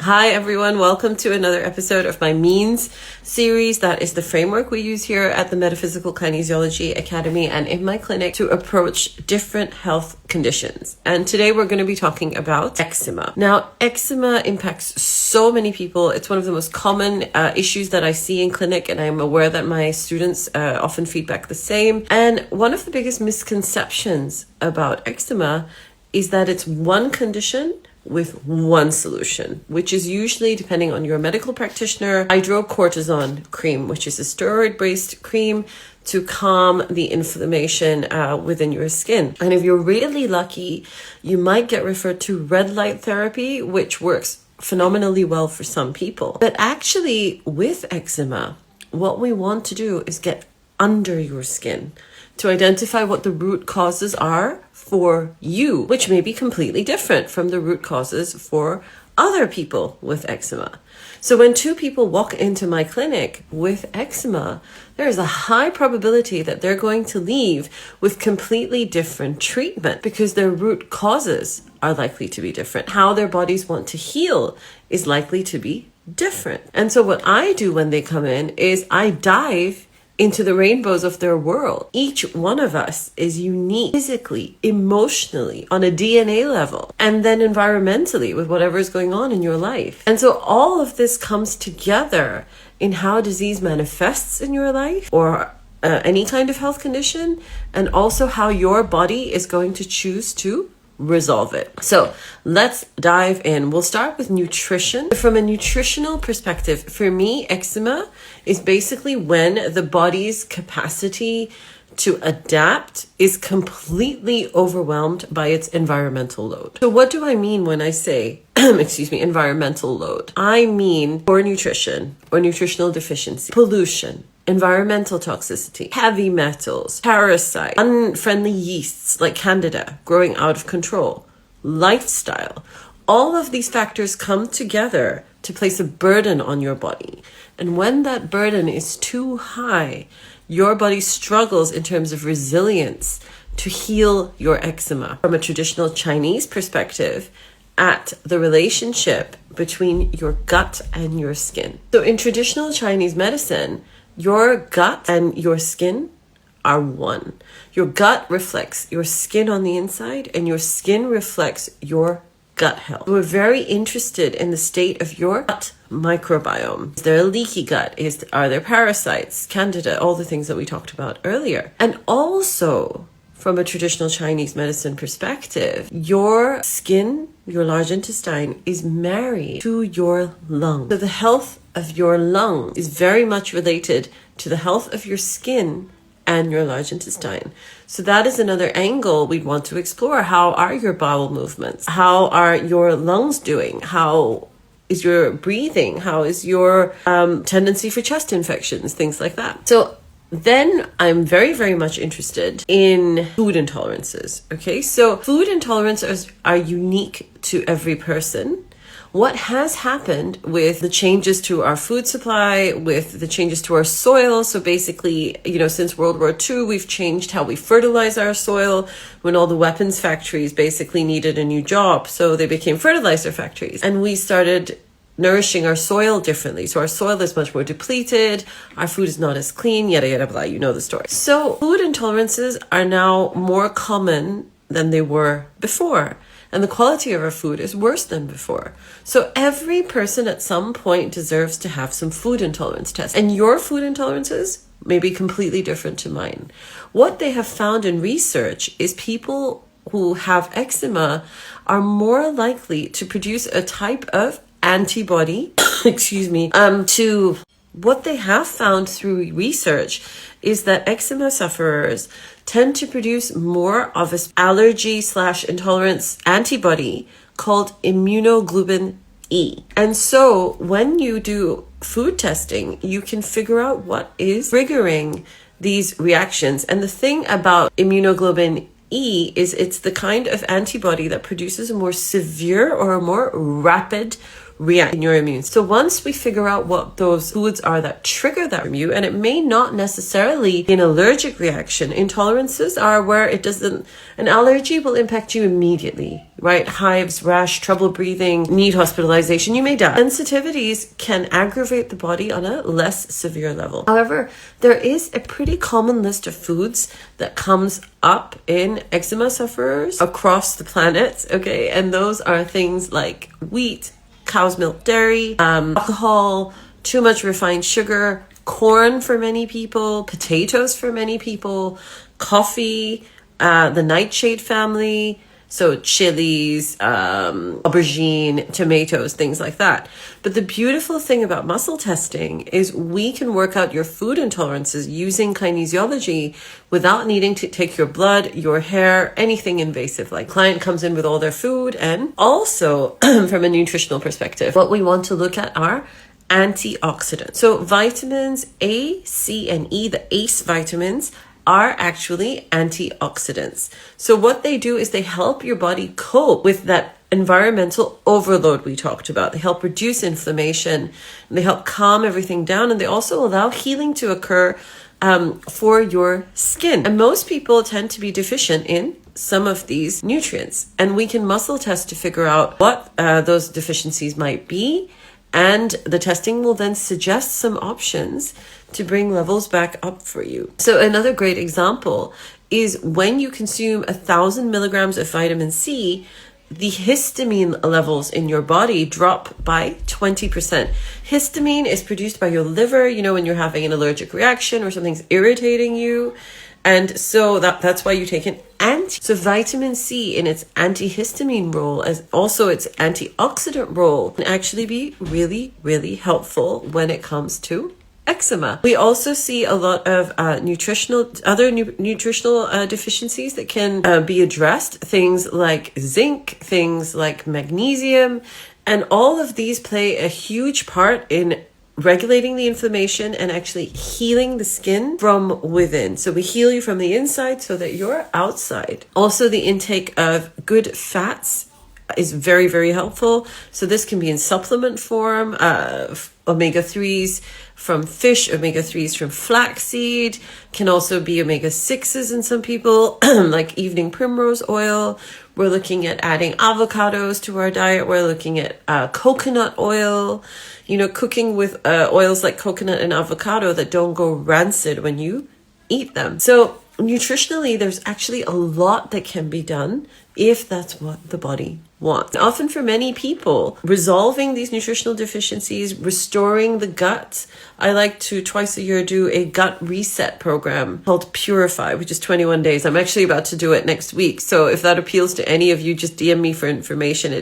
Hi everyone, welcome to another episode of my M.E.E.N.S series. That is the framework we use here at the Metaphysical Kinesiology Academy and in my clinic to approach different health conditions. And today we're going to be talking about eczema. Now, eczema impacts so many people. It's one of the most common issues that I see in clinic, and I'm aware that my students often feedback the same. And one of the biggest misconceptions about eczema is that it's one condition with one solution, which is usually, depending on your medical practitioner, hydrocortisone cream, which is a steroid-based cream to calm the inflammation within your skin. And if you're really lucky, you might get referred to red light therapy, which works phenomenally well for some people. But actually, with eczema, what we want to do is get under your skin to identify what the root causes are for you, which may be completely different from the root causes for other people with eczema. So when two people walk into my clinic with eczema, there is a high probability that they're going to leave with completely different treatment because their root causes are likely to be different. How their bodies want to heal is likely to be different. And so what I do when they come in is I dive into the rainbows of their world. Each one of us is unique physically, emotionally, on a DNA level, and then environmentally with whatever is going on in your life. And so all of this comes together in how disease manifests in your life or any kind of health condition, and also how your body is going to choose to resolve it. So let's dive in. We'll start with nutrition. From a nutritional perspective, for me, eczema is basically when the body's capacity to adapt is completely overwhelmed by its environmental load. So what do I mean when I say, environmental load? I mean poor nutrition or nutritional deficiency, pollution, environmental toxicity, heavy metals, parasites, unfriendly yeasts like Candida growing out of control, lifestyle. All of these factors come together to place a burden on your body. And when that burden is too high, your body struggles in terms of resilience to heal your eczema. From a traditional Chinese perspective, at the relationship between your gut and your skin. So in traditional Chinese medicine, your gut and your skin are one. Your gut reflects your skin on the inside, and your skin reflects your gut health. We're very interested in the state of your gut microbiome. Is there a leaky gut? Are there parasites, Candida, all the things that we talked about earlier? And also, from a traditional Chinese medicine perspective, your skin, your large intestine, is married to your lung. So the health of your lung is very much related to the health of your skin and your large intestine. So that is another angle we'd want to explore. How are your bowel movements? How are your lungs doing? How is your breathing? How is your tendency for chest infections? Things like that. So then I'm very, very much interested in food intolerances. Okay, so food intolerances are unique to every person. What has happened with the changes to our food supply, with the changes to our soil? So basically, since World War II, we've changed how we fertilize our soil when all the weapons factories basically needed a new job. So they became fertilizer factories, and we started nourishing our soil differently. So our soil is much more depleted. Our food is not as clean, yada, yada, blah. You know the story. So food intolerances are now more common than they were before. And the quality of our food is worse than before. So every person at some point deserves to have some food intolerance tests. And your food intolerances may be completely different to mine. What they have found in research is people who have eczema are more likely to produce a type of antibody, to what they have found through research is that eczema sufferers tend to produce more of an allergy/intolerance antibody called immunoglobulin E. And so when you do food testing, you can figure out what is triggering these reactions. And the thing about immunoglobulin E is it's the kind of antibody that produces a more severe or a more rapid react in your immune. So once we figure out what those foods are that trigger that from you, and it may not necessarily be an allergic reaction. Intolerances are where an allergy will impact you immediately, right? Hives, rash, trouble breathing, need hospitalization, you may die. Sensitivities can aggravate the body on a less severe level. However, there is a pretty common list of foods that comes up in eczema sufferers across the planet, okay? And those are things like wheat, cow's milk, dairy, alcohol, too much refined sugar, corn for many people, potatoes for many people, coffee, the nightshade family, so chilies, aubergine, tomatoes, things like that. But the beautiful thing about muscle testing is we can work out your food intolerances using kinesiology without needing to take your blood, your hair, anything invasive. Like client comes in with all their food. And also from a nutritional perspective, what we want to look at are antioxidants. So vitamins A, C, and E, the ACE vitamins, are actually antioxidants. So what they do is they help your body cope with that environmental overload we talked about. They help reduce inflammation, and they help calm everything down, and they also allow healing to occur for your skin. And most people tend to be deficient in some of these nutrients, and we can muscle test to figure out what those deficiencies might be. And the testing will then suggest some options to bring levels back up for you. So another great example is when you consume 1,000 milligrams of vitamin C, the histamine levels in your body drop by 20%. Histamine is produced by your liver, when you're having an allergic reaction or something's irritating you. And so that's why you take an So vitamin C in its antihistamine role, as also its antioxidant role, can actually be really, really helpful when it comes to eczema. We also see a lot of nutritional deficiencies that can be addressed. Things like zinc, things like magnesium, and all of these play a huge part in regulating the inflammation and actually healing the skin from within. So we heal you from the inside so that you're outside. Also, the intake of good fats is very, very helpful. So this can be in supplement form, omega-3s from fish, omega-3s from flaxseed, can also be omega-6s in some people, like evening primrose oil. We're looking at adding avocados to our diet. We're looking at coconut oil, cooking with oils like coconut and avocado that don't go rancid when you eat them. So nutritionally, there's actually a lot that can be done if that's what the body wants. Often for many people, resolving these nutritional deficiencies, restoring the gut. I like to twice a year do a gut reset program called Purify, which is 21 days. I'm actually about to do it next week. So if that appeals to any of you, just DM me for information.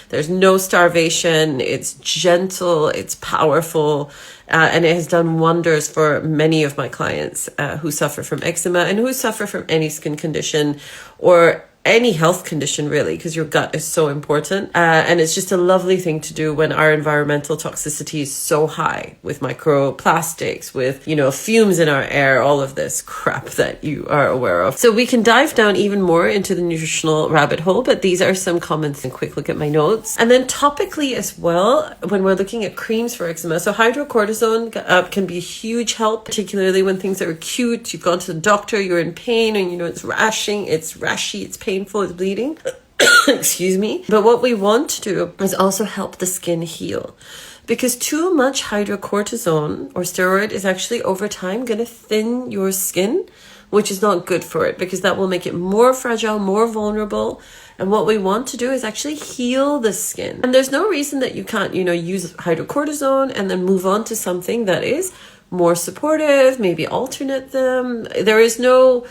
There's no starvation. It's gentle. It's powerful. And it has done wonders for many of my clients who suffer from eczema and who suffer from any skin condition or any health condition, really, because your gut is so important. And it's just a lovely thing to do when our environmental toxicity is so high with microplastics, with, fumes in our air, all of this crap that you are aware of. So we can dive down even more into the nutritional rabbit hole, but these are some comments and quick look at my notes. And then topically as well, when we're looking at creams for eczema, so hydrocortisone can be a huge help, particularly when things are acute. You've gone to the doctor, you're in pain, and it's rashing, it's rashy, it's painful, it's bleeding. Excuse me. But what we want to do is also help the skin heal, because too much hydrocortisone or steroid is actually over time going to thin your skin, which is not good for it, because that will make it more fragile, more vulnerable. And what we want to do is actually heal the skin. And there's no reason that you can't, use hydrocortisone and then move on to something that is more supportive, maybe alternate them. There is no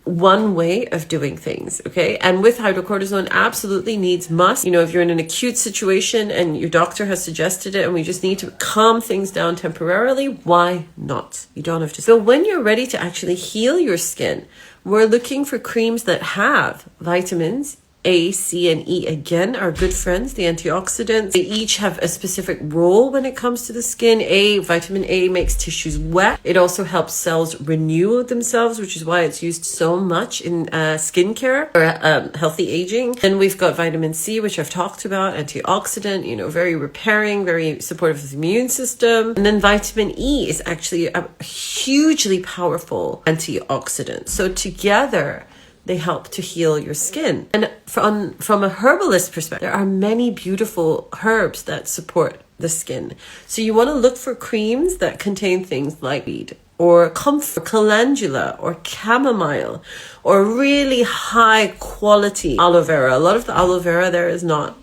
one way of doing things, okay? And with hydrocortisone, absolutely must, if you're in an acute situation and your doctor has suggested it and we just need to calm things down temporarily, why not? You don't have to. So when you're ready to actually heal your skin, we're looking for creams that have vitamins A, C, and E again are good friends, the antioxidants. They each have a specific role when it comes to the skin. Vitamin A makes tissues wet. It also helps cells renew themselves, which is why it's used so much in skincare or healthy aging. Then we've got vitamin C, which I've talked about, antioxidant, very repairing, very supportive of the immune system. And then vitamin E is actually a hugely powerful antioxidant. So together, they help to heal your skin. And from a herbalist perspective, there are many beautiful herbs that support the skin. So you want to look for creams that contain things like weed or comfort, calendula or chamomile or really high quality aloe vera. A lot of the aloe vera is not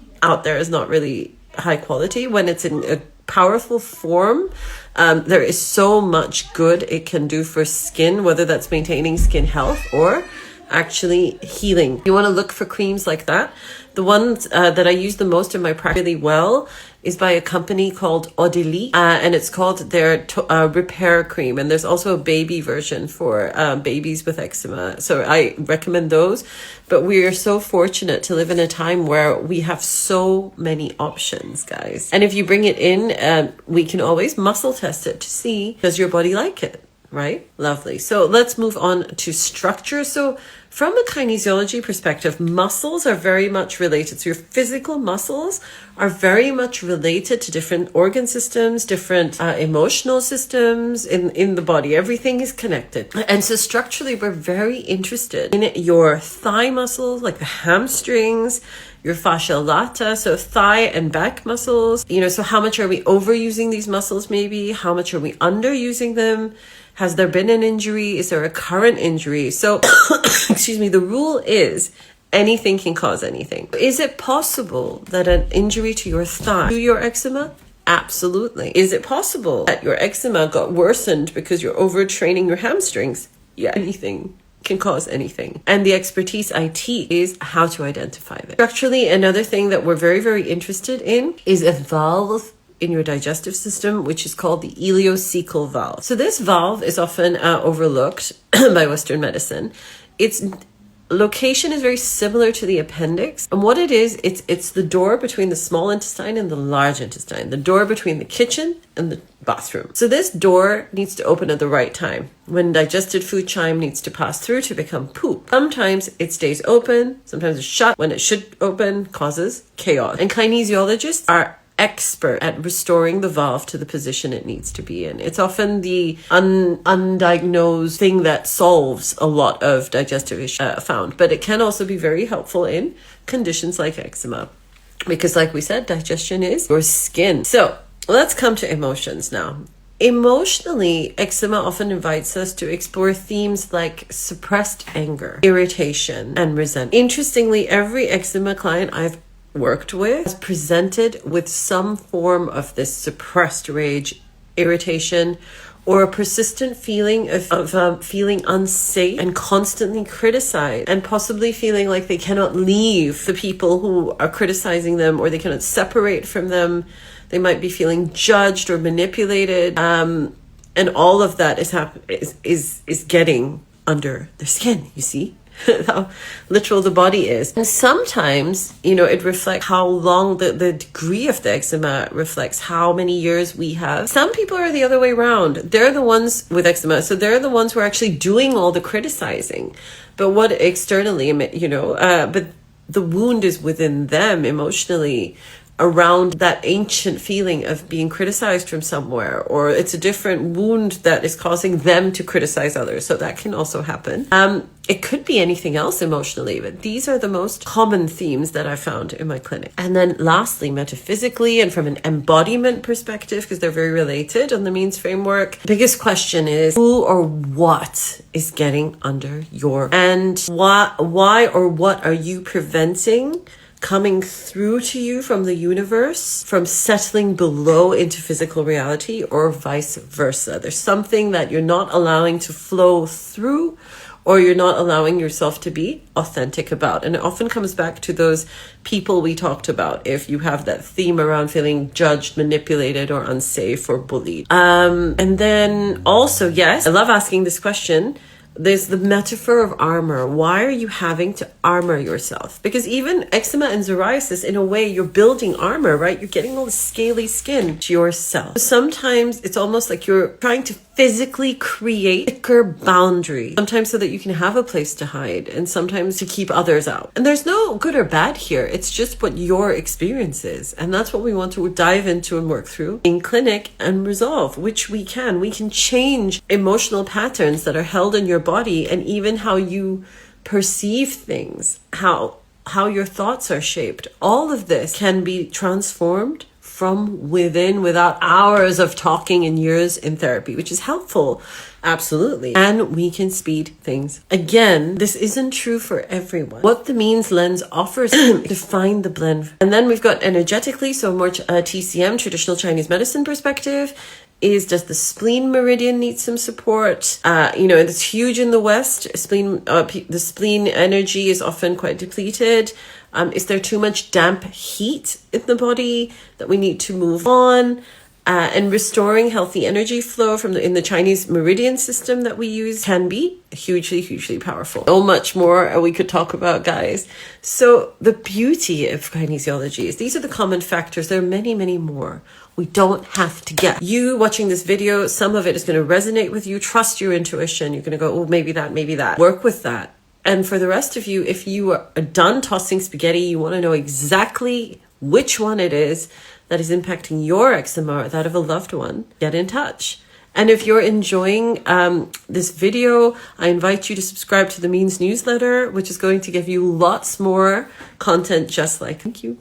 really high quality. When it's in a powerful form, there is so much good it can do for skin, whether that's maintaining skin health or actually healing. You want to look for creams like that. The ones that I use the most in my practice really well is by a company called Odili, and it's called their repair cream. And there's also a baby version for babies with eczema. So I recommend those. But we are so fortunate to live in a time where we have so many options, guys. And if you bring it in, we can always muscle test it to see, does your body like it? Right? Lovely. So let's move on to structure. So from a kinesiology perspective, muscles are very much related. So your physical muscles are very much related to different organ systems, different emotional systems in the body. Everything is connected. And so structurally, we're very interested in your thigh muscles, like the hamstrings, your fascia lata, so thigh and back muscles. So how much are we overusing these muscles maybe? How much are we underusing them? Has there been an injury? Is there a current injury? So, excuse me, the rule is anything can cause anything. Is it possible that an injury to your thigh to your eczema? Absolutely. Is it possible that your eczema got worsened because you're overtraining your hamstrings? Yeah, anything can cause anything. And the expertise I teach is how to identify that. Structurally, another thing that we're very, very interested in is a valve in your digestive system, which is called the ileocecal valve. So this valve is often overlooked by Western medicine. Its location is very similar to the appendix. And what it is, it's the door between the small intestine and the large intestine, the door between the kitchen and the bathroom. So this door needs to open at the right time, when digested food chyme needs to pass through to become poop. Sometimes it stays open, sometimes it's shut. When it should open, causes chaos. And kinesiologists are expert at restoring the valve to the position it needs to be in. It's often the undiagnosed thing that solves a lot of digestive issues found, but it can also be very helpful in conditions like eczema, because like we said, digestion is your skin. So let's come to emotions now. Emotionally, eczema often invites us to explore themes like suppressed anger, irritation, and resentment. Interestingly, every eczema client I've worked with has presented with some form of this suppressed rage, irritation, or a persistent feeling of feeling unsafe and constantly criticized, and possibly feeling like they cannot leave the people who are criticizing them, or they cannot separate from them. They might be feeling judged or manipulated, and all of that is getting under their skin, you see. How literal the body is. And sometimes, it reflects how long the degree of the eczema reflects how many years we have. Some people are the other way around. They're the ones with eczema. So they're the ones who are actually doing all the criticizing. But what externally, but the wound is within them emotionally, around that ancient feeling of being criticized from somewhere, or it's a different wound that is causing them to criticize others. So that can also happen. It could be anything else emotionally, but these are the most common themes that I found in my clinic. And then lastly, metaphysically and from an embodiment perspective, because they're very related on the M.E.E.N.S framework, biggest question is who or what is getting under your, and why or what are you preventing coming through to you from the universe, from settling below into physical reality, or vice versa. There's something that you're not allowing to flow through, or you're not allowing yourself to be authentic about. And it often comes back to those people we talked about. If you have that theme around feeling judged, manipulated, or unsafe, or bullied. And then also, yes, I love asking this question. there's the metaphor of armor. Why are you having to armor yourself? Because even eczema and psoriasis, in a way, you're building armor, right? You're getting all the scaly skin to yourself. Sometimes it's almost like you're trying to physically create thicker boundary, sometimes so that you can have a place to hide, and sometimes to keep others out. And there's no good or bad here. It's just what your experience is. And that's what we want to dive into and work through in clinic and resolve, which we can. We can change emotional patterns that are held in your body, and even how you perceive things, how your thoughts are shaped. All of this can be transformed from within without hours of talking and years in therapy, which is helpful. Absolutely. And we can speed things. Again, this isn't true for everyone. What the M.E.E.N.S lens offers define the blend. And then we've got energetically, so more TCM, traditional Chinese medicine perspective, is does the spleen meridian need some support? It's huge in the West. The spleen energy is often quite depleted. Is there too much damp heat in the body that we need to move on? And restoring healthy energy flow in the Chinese meridian system that we use can be hugely, hugely powerful. So much more we could talk about, guys. So the beauty of kinesiology is these are the common factors. There are many, many more. We don't have to guess. You watching this video, some of it is going to resonate with you. Trust your intuition. You're going to go, oh, maybe that, maybe that. Work with that. And for the rest of you, if you are done tossing spaghetti, you want to know exactly which one it is that is impacting your eczema or that of a loved one, get in touch. And if you're enjoying this video, I invite you to subscribe to the M.E.E.N.S newsletter, which is going to give you lots more content just like. Thank you.